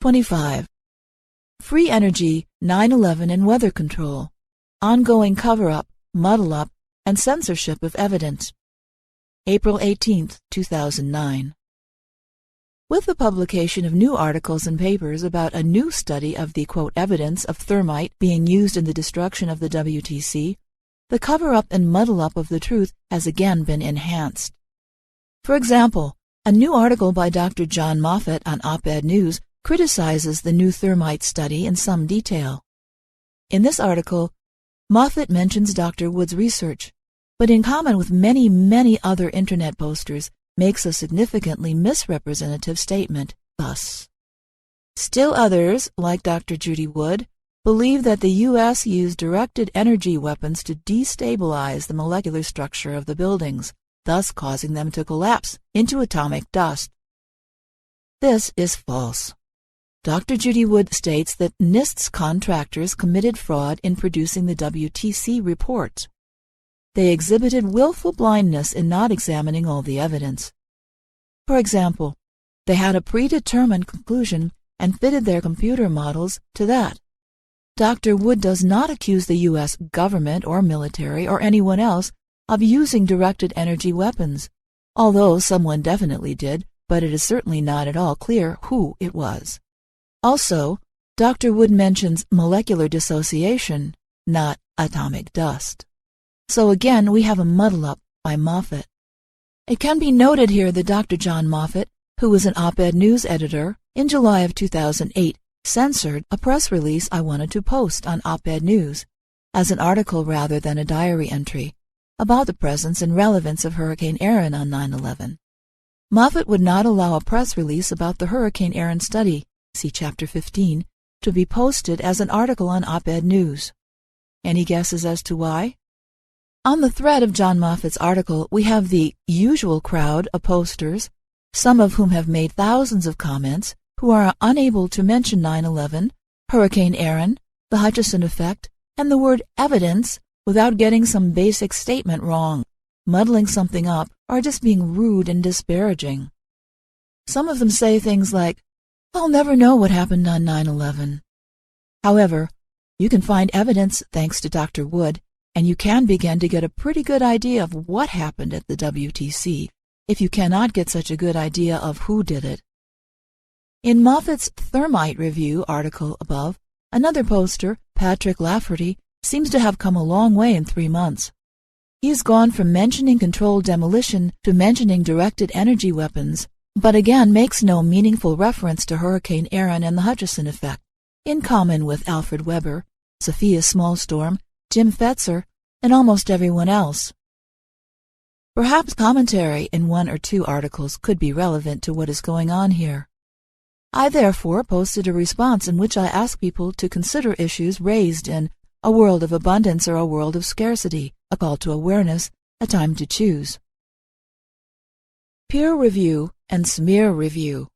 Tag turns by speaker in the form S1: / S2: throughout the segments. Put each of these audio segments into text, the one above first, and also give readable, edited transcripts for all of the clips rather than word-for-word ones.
S1: 25. Free energy, 9/11 and weather control. Ongoing cover-up, muddle-up, and censorship of evidence. April 18, 2009. With the publication of new articles and papers about a new study of the, quote, evidence of thermite being used in the destruction of the WTC, the cover-up and muddle-up of the truth has again been enhanced. For example, a new article by Dr. John Moffat on Op-Ed News criticizes the new thermite study in some detail. In this article, Moffat mentions Dr. Wood's research, but in common with many, many other Internet posters, makes a significantly misrepresentative statement, thus: still others, like Dr. Judy Wood, believe that the U.S. used directed energy weapons to destabilize the molecular structure of the buildings, thus causing them to collapse into atomic dust. This is false. Dr. Judy Wood states that NIST's contractors committed fraud in producing the WTC reports. They exhibited willful blindness in not examining all the evidence. For example, they had a predetermined conclusion and fitted their computer models to that. Dr. Wood does not accuse the U.S. government or military or anyone else of using directed energy weapons, although someone definitely did, but it is certainly not at all clear who it was. Also, Dr. Wood mentions molecular dissociation, not atomic dust. So again, we have a muddle-up by Moffat. It can be noted here that Dr. John Moffat, who was an Op-Ed News editor, in July of 2008, censored a press release I wanted to post on Op-Ed News, as an article rather than a diary entry, about the presence and relevance of Hurricane Erin on 9/11. Moffat would not allow a press release about the Hurricane Erin study, see Chapter 15, to be posted as an article on Op-Ed News. Any guesses as to why? On the thread of John Moffat's article, we have the usual crowd of posters, some of whom have made thousands of comments, who are unable to mention 9/11, Hurricane Erin, the Hutchison effect, and the word evidence without getting some basic statement wrong, muddling something up, or just being rude and disparaging. Some of them say things like, "I'll never know what happened on 9/11. However, you can find evidence thanks to Dr. Wood, and you can begin to get a pretty good idea of what happened at the WTC, if you cannot get such a good idea of who did it. In Moffat's Thermite Review article above, another poster, Patrick Lafferty, seems to have come a long way in 3 months. He has gone from mentioning controlled demolition to mentioning directed energy weapons, but again makes no meaningful reference to Hurricane Erin and the Hutchison effect, in common with Alfred Weber, Sophia Smallstorm, Jim Fetzer, and almost everyone else. Perhaps commentary in 1 or 2 articles could be relevant to what is going on here. I therefore posted a response in which I asked people to consider issues raised in A World of Abundance or A World of Scarcity, A Call to Awareness, A Time to Choose. Peer review and smear review.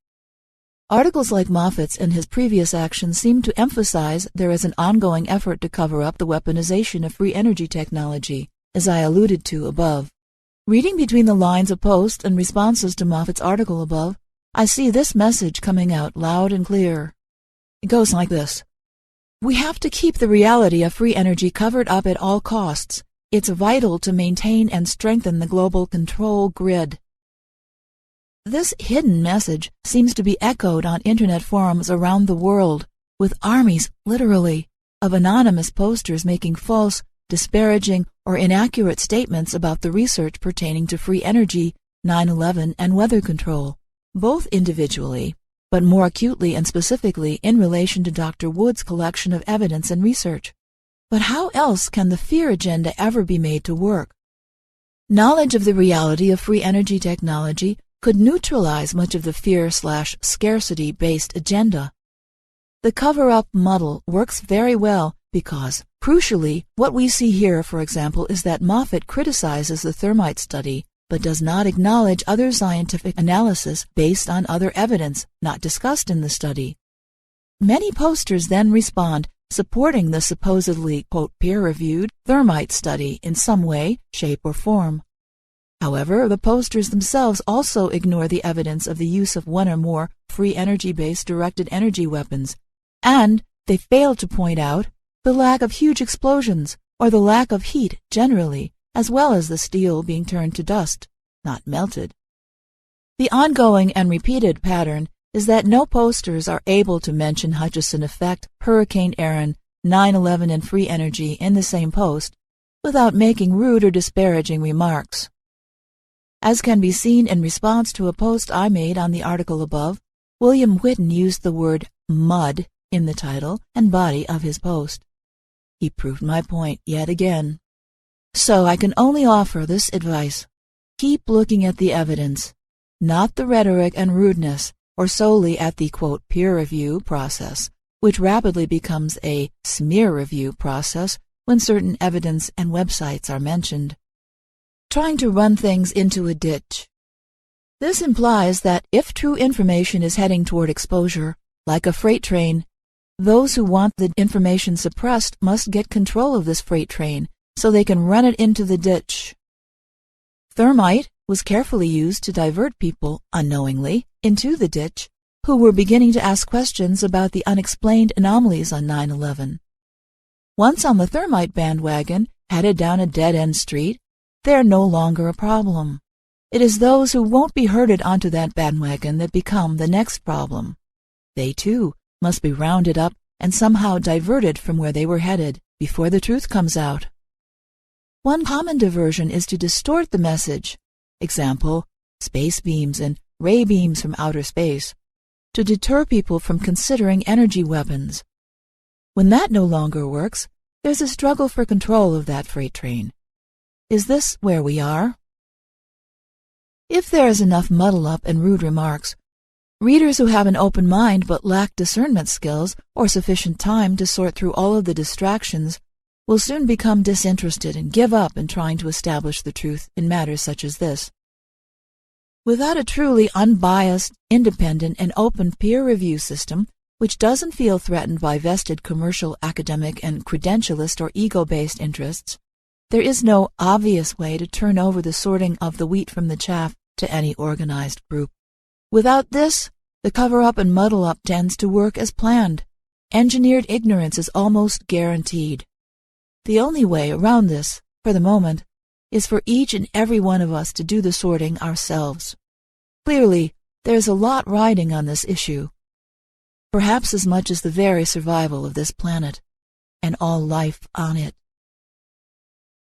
S1: Articles like Moffat's and his previous actions seem to emphasize there is an ongoing effort to cover up the weaponization of free energy technology, as I alluded to above. Reading between the lines of posts and responses to Moffat's article above, I see this message coming out loud and clear. It goes like this: we have to keep the reality of free energy covered up at all costs. It's vital to maintain and strengthen the global control grid. This hidden message seems to be echoed on Internet forums around the world, with armies, literally, of anonymous posters making false, disparaging, or inaccurate statements about the research pertaining to free energy, 9/11, and weather control, both individually, but more acutely and specifically in relation to Dr. Wood's collection of evidence and research. But how else can the fear agenda ever be made to work? Knowledge of the reality of free energy technology could neutralize much of the fear/scarcity-based agenda. The cover-up muddle works very well because, crucially, what we see here, for example, is that Moffat criticizes the thermite study but does not acknowledge other scientific analysis based on other evidence not discussed in the study. Many posters then respond supporting the supposedly, quote, peer-reviewed thermite study in some way, shape, or form. However, the posters themselves also ignore the evidence of the use of one or more free energy-based directed energy weapons, and they fail to point out the lack of huge explosions or the lack of heat generally, as well as the steel being turned to dust, not melted. The ongoing and repeated pattern is that no posters are able to mention Hutchison effect, Hurricane Aaron, 9/11, and free energy in the same post without making rude or disparaging remarks. As can be seen in response to a post I made on the article above, William Whitten used the word mud in the title and body of his post. He proved my point yet again. So I can only offer this advice. Keep looking at the evidence, not the rhetoric and rudeness, or solely at the, quote, peer review process, which rapidly becomes a smear review process when certain evidence and websites are mentioned. Trying to run things into a ditch. This implies that if true information is heading toward exposure, like a freight train, those who want the information suppressed must get control of this freight train so they can run it into the ditch. Thermite was carefully used to divert people, unknowingly, into the ditch, who were beginning to ask questions about the unexplained anomalies on 9/11. Once on the thermite bandwagon, headed down a dead-end street, they're no longer a problem. It is those who won't be herded onto that bandwagon that become the next problem. They, too, must be rounded up and somehow diverted from where they were headed before the truth comes out. One common diversion is to distort the message, example, space beams and ray beams from outer space, to deter people from considering energy weapons. When that no longer works, there's a struggle for control of that freight train. Is this where we are? If there is enough muddle-up and rude remarks, readers who have an open mind but lack discernment skills or sufficient time to sort through all of the distractions will soon become disinterested and give up in trying to establish the truth in matters such as this. Without a truly unbiased, independent, and open peer review system, which doesn't feel threatened by vested commercial, academic, and credentialist or ego-based interests, there is no obvious way to turn over the sorting of the wheat from the chaff to any organized group. Without this, the cover-up and muddle-up tends to work as planned. Engineered ignorance is almost guaranteed. The only way around this, for the moment, is for each and every one of us to do the sorting ourselves. Clearly, there's a lot riding on this issue, perhaps as much as the very survival of this planet and all life on it.